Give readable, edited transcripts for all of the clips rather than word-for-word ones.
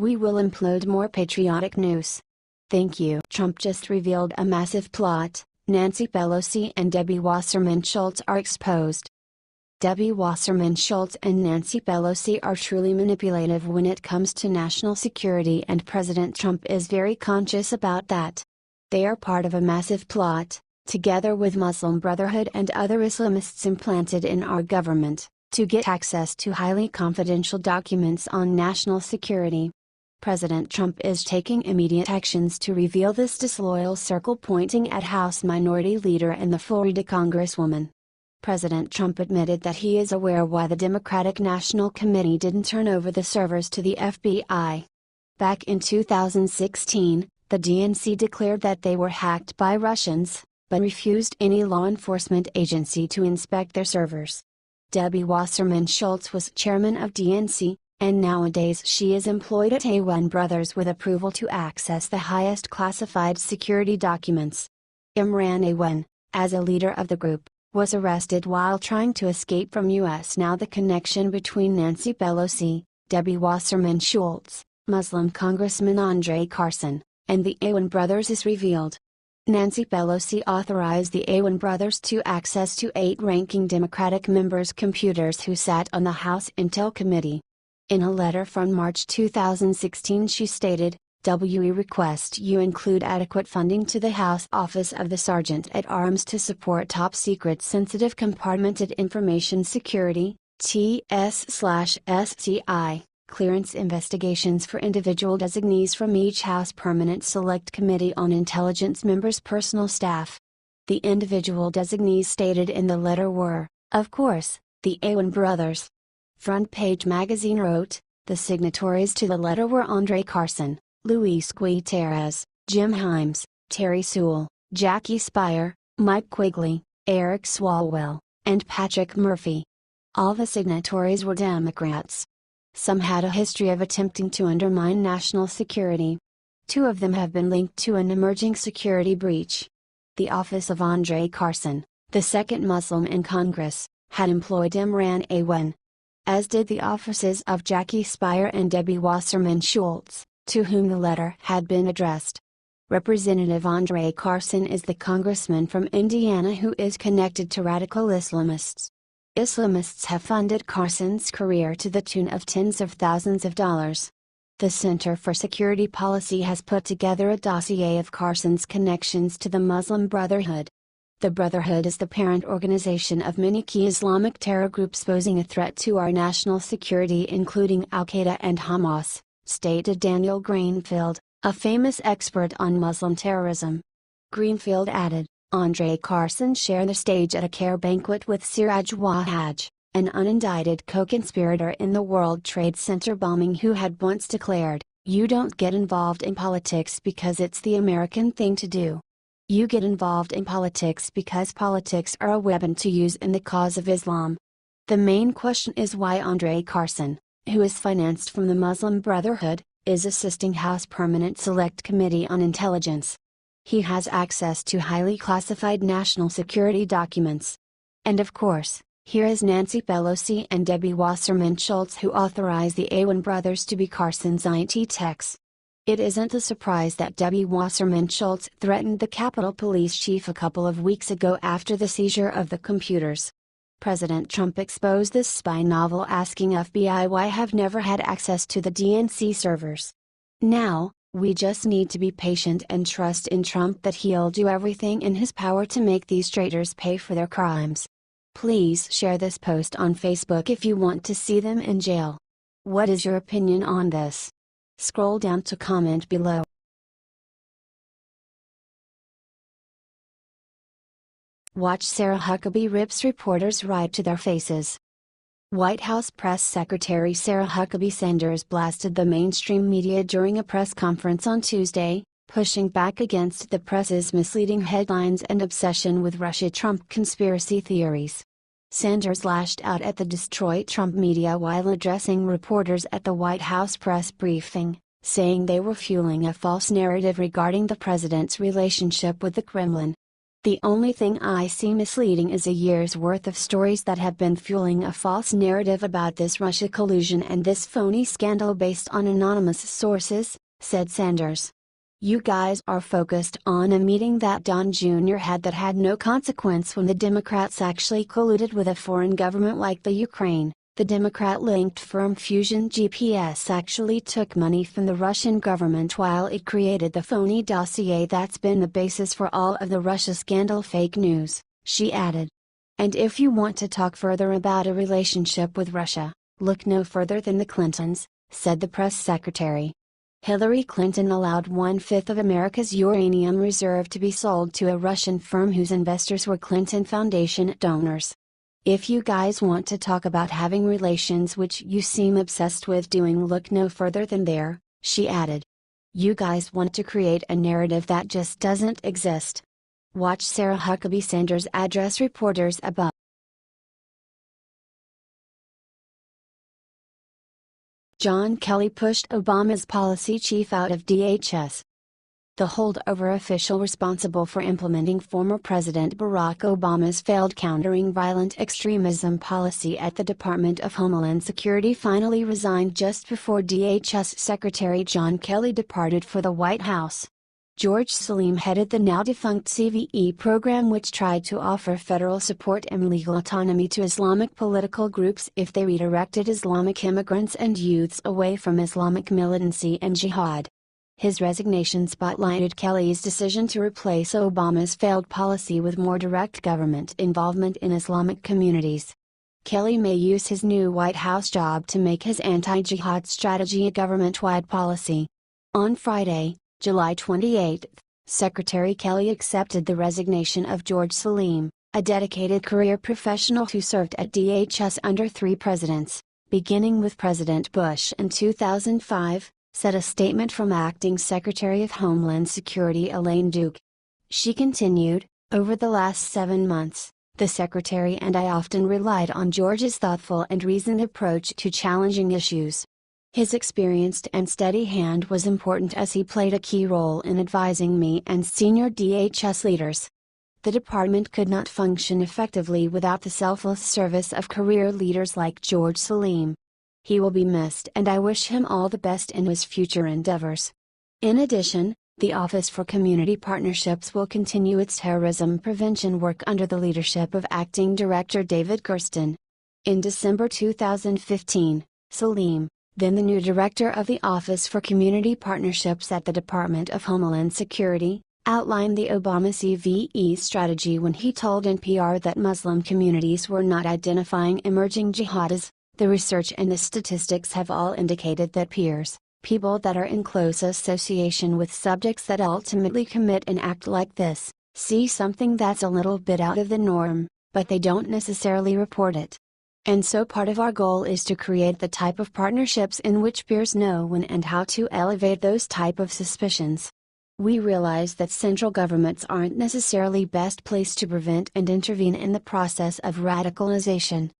We will implode more patriotic news. Thank you. Trump just revealed a massive plot. Nancy Pelosi and Debbie Wasserman Schultz are exposed. Debbie Wasserman Schultz and Nancy Pelosi are truly manipulative when it comes to national security, and President Trump is very conscious about that. They are part of a massive plot, together with Muslim Brotherhood and other Islamists implanted in our government, to get access to highly confidential documents on national security. President Trump is taking immediate actions to reveal this disloyal circle, pointing at House Minority Leader and the Florida Congresswoman. President Trump admitted that he is aware why the Democratic National Committee didn't turn over the servers to the FBI. Back in 2016, the DNC declared that they were hacked by Russians, but refused any law enforcement agency to inspect their servers. Debbie Wasserman Schultz was chairman of DNC, and nowadays she is employed at A1 Brothers with approval to access the highest classified security documents. Imran A1, as a leader of the group, was arrested while trying to escape from U.S. Now the connection between Nancy Pelosi, Debbie Wasserman Schultz, Muslim Congressman Andre Carson, and the A1 Brothers is revealed. Nancy Pelosi authorized the A1 Brothers to access to 8 ranking Democratic members' computers who sat on the House Intel Committee. In a letter from March 2016 she stated, "We request you include adequate funding to the House Office of the Sergeant at Arms to support top-secret sensitive compartmented information security, TS/SCI, clearance investigations for individual designees from each House Permanent Select Committee on Intelligence members' personal staff." The individual designees stated in the letter were, of course, the A1 Brothers. Front Page magazine wrote, the signatories to the letter were Andre Carson, Luis Gutierrez, Jim Himes, Terry Sewell, Jackie Speier, Mike Quigley, Eric Swalwell, and Patrick Murphy. All the signatories were Democrats. Some had a history of attempting to undermine national security. 2 of them have been linked to an emerging security breach. The office of Andre Carson, the second Muslim in Congress, had employed Imran A1. As did the offices of Jackie Speier and Debbie Wasserman Schultz, to whom the letter had been addressed. Representative Andre Carson is the congressman from Indiana who is connected to radical Islamists. Islamists have funded Carson's career to the tune of tens of thousands of dollars. The Center for Security Policy has put together a dossier of Carson's connections to the Muslim Brotherhood. The Brotherhood is the parent organization of many key Islamic terror groups posing a threat to our national security, including Al-Qaeda and Hamas, stated Daniel Greenfield, a famous expert on Muslim terrorism. Greenfield added, Andre Carson shared the stage at a care banquet with Siraj Wahhaj, an unindicted co-conspirator in the World Trade Center bombing, who had once declared, "You don't get involved in politics because it's the American thing to do. You get involved in politics because politics are a weapon to use in the cause of Islam." The main question is why Andre Carson, who is financed from the Muslim Brotherhood, is assisting House Permanent Select Committee on Intelligence. He has access to highly classified national security documents. And of course, here is Nancy Pelosi and Debbie Wasserman Schultz, who authorized the A1 Brothers to be Carson's IT techs. It isn't a surprise that Debbie Wasserman Schultz threatened the Capitol Police chief a couple of weeks ago after the seizure of the computers. President Trump exposed this spy novel, asking FBI why have never had access to the DNC servers. Now, we just need to be patient and trust in Trump that he'll do everything in his power to make these traitors pay for their crimes. Please share this post on Facebook if you want to see them in jail. What is your opinion on this? Scroll down to comment below. Watch Sarah Huckabee rips reporters right to their faces. White House Press Secretary Sarah Huckabee Sanders blasted the mainstream media during a press conference on Tuesday, pushing back against the press's misleading headlines and obsession with Russia-Trump conspiracy theories. Sanders lashed out at the Destroy Trump media while addressing reporters at the White House press briefing, saying they were fueling a false narrative regarding the president's relationship with the Kremlin. The only thing I see misleading is a year's worth of stories that have been fueling a false narrative about this Russia collusion and this phony scandal based on anonymous sources," said Sanders. "You guys are focused on a meeting that Don Jr. had that had no consequence when the Democrats actually colluded with a foreign government like the Ukraine. The Democrat-linked firm Fusion GPS actually took money from the Russian government while it created the phony dossier that's been the basis for all of the Russia scandal fake news," she added. "And if you want to talk further about a relationship with Russia, look no further than the Clintons," said the press secretary. Hillary Clinton allowed 1/5 of America's uranium reserve to be sold to a Russian firm whose investors were Clinton Foundation donors. "If you guys want to talk about having relations, which you seem obsessed with doing, look no further than there," she added. "You guys want to create a narrative that just doesn't exist." Watch Sarah Huckabee Sanders address reporters above. John Kelly pushed Obama's policy chief out of DHS. The holdover official responsible for implementing former President Barack Obama's failed countering violent extremism policy at the Department of Homeland Security finally resigned just before DHS Secretary John Kelly departed for the White House. George Salim headed the now-defunct CVE program, which tried to offer federal support and legal autonomy to Islamic political groups if they redirected Islamic immigrants and youths away from Islamic militancy and jihad. His resignation spotlighted Kelly's decision to replace Obama's failed policy with more direct government involvement in Islamic communities. Kelly may use his new White House job to make his anti-jihad strategy a government-wide policy. On Friday, July 28, Secretary Kelly accepted the resignation of George Salim, a dedicated career professional who served at DHS under 3 presidents, beginning with President Bush in 2005. Said a statement from Acting Secretary of Homeland Security Elaine Duke. She continued, "Over the last 7 months, the Secretary and I often relied on George's thoughtful and reasoned approach to challenging issues. His experienced and steady hand was important as he played a key role in advising me and senior DHS leaders. The department could not function effectively without the selfless service of career leaders like George Salim. He will be missed and I wish him all the best in his future endeavors." In addition, the Office for Community Partnerships will continue its terrorism prevention work under the leadership of Acting Director David Gersten. In December 2015, Salim, then the new director of the Office for Community Partnerships at the Department of Homeland Security, outlined the Obama CVE strategy when he told NPR that Muslim communities were not identifying emerging jihadis. "The research and the statistics have all indicated that peers, people that are in close association with subjects that ultimately commit an act like this, see something that's a little bit out of the norm, but they don't necessarily report it. And so part of our goal is to create the type of partnerships in which peers know when and how to elevate those type of suspicions. We realize that central governments aren't necessarily best placed to prevent and intervene in the process of radicalization.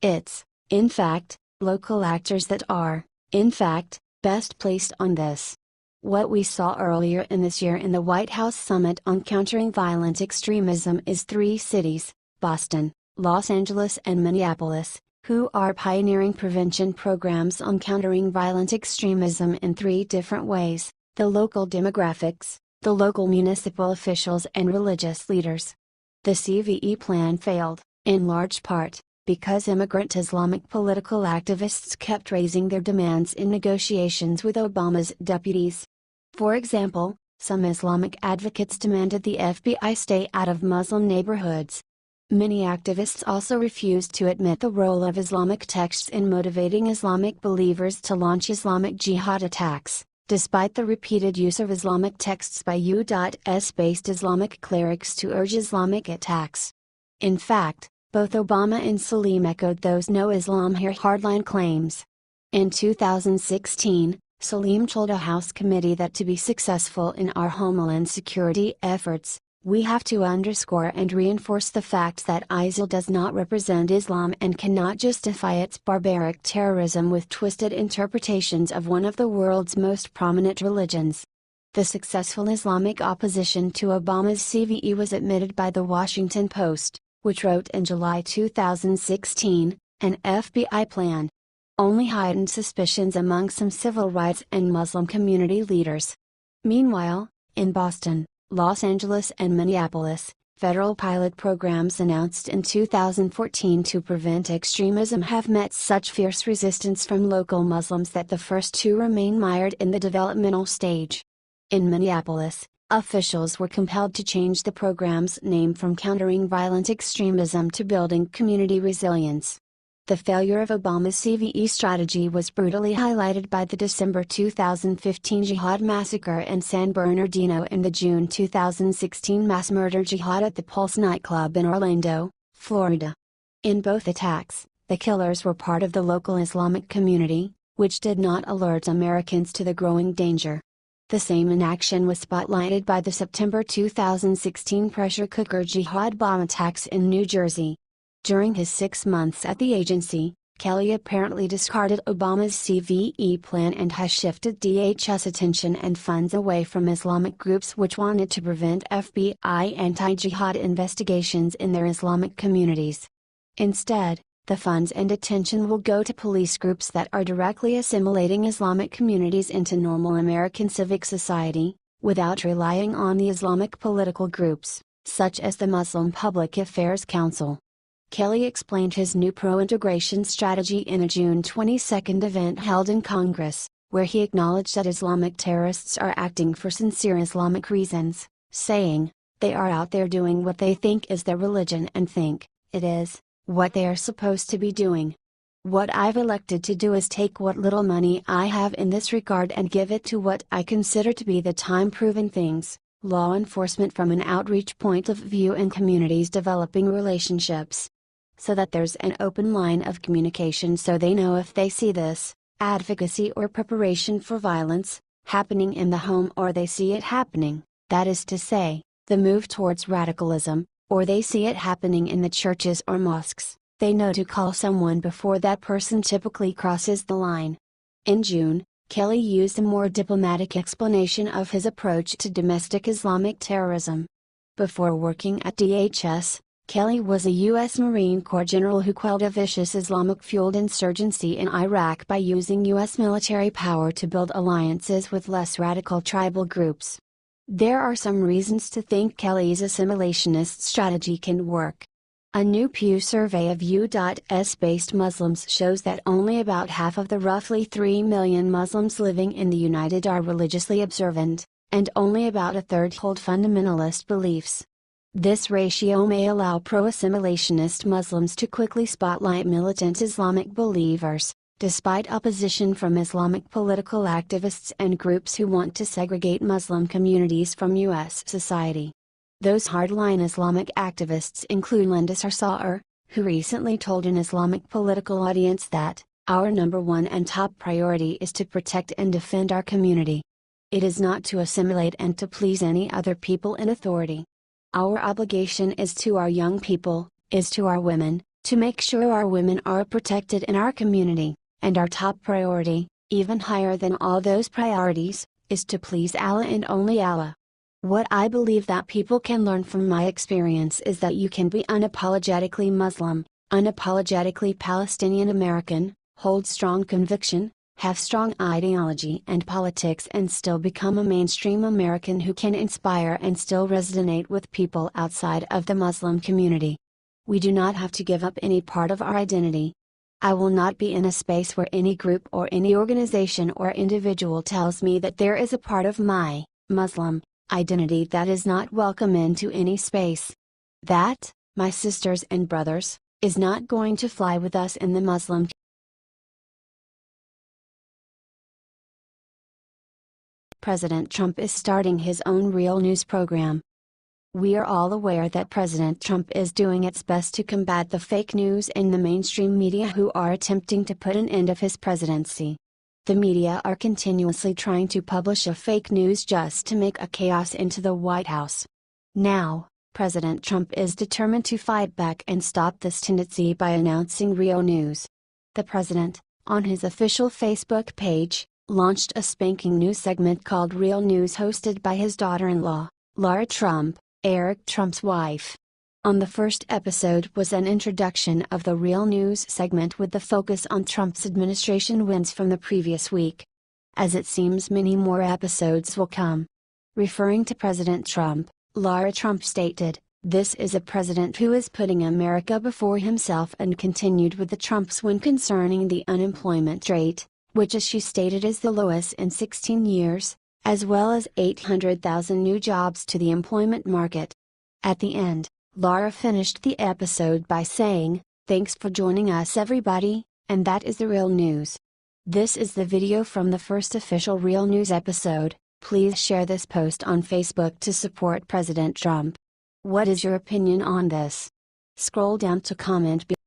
It's, in fact, local actors that are, in fact, best placed on this. What we saw earlier in this year in the White House Summit on Countering Violent Extremism is 3 cities, Boston, Los Angeles and Minneapolis, who are pioneering prevention programs on countering violent extremism in 3 different ways: the local demographics, the local municipal officials and religious leaders. The CVE plan failed, in large part, because immigrant Islamic political activists kept raising their demands in negotiations with Obama's deputies. For example, some Islamic advocates demanded the FBI stay out of Muslim neighborhoods. Many activists also refused to admit the role of Islamic texts in motivating Islamic believers to launch Islamic jihad attacks, despite the repeated use of Islamic texts by U.S.-based Islamic clerics to urge Islamic attacks. In fact, both Obama and Salim echoed those "No Islam Here" hardline claims. In 2016, Salim told a House committee that to be successful in our homeland security efforts, we have to underscore and reinforce the fact that ISIL does not represent Islam and cannot justify its barbaric terrorism with twisted interpretations of one of the world's most prominent religions. The successful Islamic opposition to Obama's CVE was admitted by the Washington Post, which wrote in July 2016, an FBI plan only heightened suspicions among some civil rights and Muslim community leaders. Meanwhile, in Boston, Los Angeles and Minneapolis, federal pilot programs announced in 2014 to prevent extremism have met such fierce resistance from local Muslims that the first two remain mired in the developmental stage. In Minneapolis, officials were compelled to change the program's name from countering violent extremism to building community resilience. The failure of Obama's CVE strategy was brutally highlighted by the December 2015 jihad massacre in San Bernardino and the June 2016 mass murder jihad at the Pulse nightclub in Orlando, Florida. In both attacks, the killers were part of the local Islamic community, which did not alert Americans to the growing danger. The same inaction was spotlighted by the September 2016 pressure cooker jihad bomb attacks in New Jersey. During his 6 months at the agency, Kelly apparently discarded Obama's CVE plan and has shifted DHS attention and funds away from Islamic groups which wanted to prevent FBI anti-jihad investigations in their Islamic communities. Instead, the funds and attention will go to police groups that are directly assimilating Islamic communities into normal American civic society, without relying on the Islamic political groups, such as the Muslim Public Affairs Council. Kelly explained his new pro-integration strategy in a June 22 event held in Congress, where he acknowledged that Islamic terrorists are acting for sincere Islamic reasons, saying, "They are out there doing what they think is their religion and think it is what they are supposed to be doing. What I've elected to do is take what little money I have in this regard and give it to what I consider to be the time-proven things, law enforcement from an outreach point of view and communities developing relationships. So that there's an open line of communication so they know if they see this, advocacy or preparation for violence, happening in the home or they see it happening, that is to say, the move towards radicalism, or they see it happening in the churches or mosques, they know to call someone before that person typically crosses the line." In June, Kelly used a more diplomatic explanation of his approach to domestic Islamic terrorism. Before working at DHS, Kelly was a U.S. Marine Corps general who quelled a vicious Islamic-fueled insurgency in Iraq by using U.S. military power to build alliances with less radical tribal groups. There are some reasons to think Kelly's assimilationist strategy can work. A new Pew survey of U.S.-based Muslims shows that only about half of the roughly 3 million Muslims living in the United are religiously observant, and only about a third hold fundamentalist beliefs. This ratio may allow pro-assimilationist Muslims to quickly spotlight militant Islamic believers, despite opposition from Islamic political activists and groups who want to segregate Muslim communities from U.S. society. Those hardline Islamic activists include Linda Sarsour, who recently told an Islamic political audience that, "Our number one and top priority is to protect and defend our community. It is not to assimilate and to please any other people in authority. Our obligation is to our young people, is to our women, to make sure our women are protected in our community, and our top priority, even higher than all those priorities, is to please Allah and only Allah." What I believe that people can learn from my experience is that you can be unapologetically Muslim, unapologetically Palestinian American, hold strong conviction, have strong ideology and politics and still become a mainstream American who can inspire and still resonate with people outside of the Muslim community. We do not have to give up any part of our identity. I will not be in a space where any group or any organization or individual tells me that there is a part of my Muslim identity that is not welcome into any space. That, my sisters and brothers, is not going to fly with us in the Muslim. President Trump is starting his own real news program. We are all aware that President Trump is doing its best to combat the fake news in the mainstream media who are attempting to put an end of his presidency. The media are continuously trying to publish a fake news just to make a chaos into the White House. Now, President Trump is determined to fight back and stop this tendency by announcing real news. The president, on his official Facebook page, launched a spanking new segment called Real News hosted by his daughter-in-law, Lara Trump, Eric Trump's wife. On the first episode was an introduction of the Real News segment with the focus on Trump's administration wins from the previous week. As it seems many more episodes will come. Referring to President Trump, Lara Trump stated, "This is a president who is putting America before himself," and continued with the Trump's win concerning the unemployment rate, which as she stated is the lowest in 16 years, as well as 800,000 new jobs to the employment market. At the end, Lara finished the episode by saying, "Thanks for joining us everybody, and that is the real news." This is the video from the first official Real News episode. Please share this post on Facebook to support President Trump. What is your opinion on this? Scroll down to comment below.